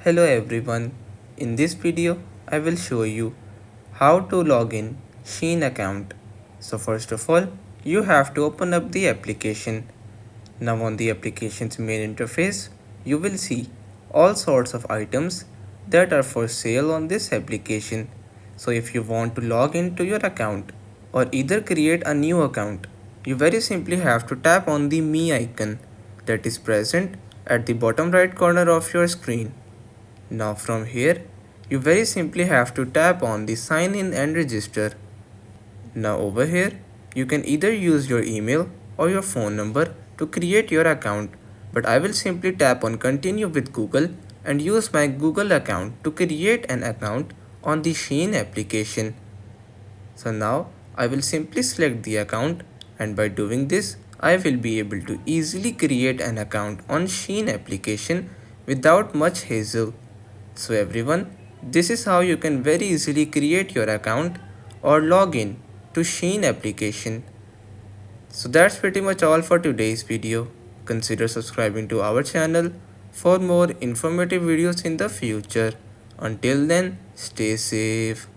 Hello everyone, in this video I will show you how to log in Shein account. So first of all, you have to open up the application. Now on the application's main interface, you will see all sorts of items that are for sale on this application. So if you want to log into your account or either create a new account, you very simply have to tap on the Me icon that is present at the bottom right corner of your screen. Now from here, you very simply have to tap on the sign in and register. Now over here, you can either use your email or your phone number to create your account, but I will simply tap on continue with Google and use my Google account to create an account on the Shein application. So now I will simply select the account, and by doing this, I will be able to easily create an account on Shein application without much hassle. So everyone, this is how you can very easily create your account or log in to Shein application. So that's pretty much all for today's video. Consider subscribing to our channel for more informative videos in the future. Until then, stay safe.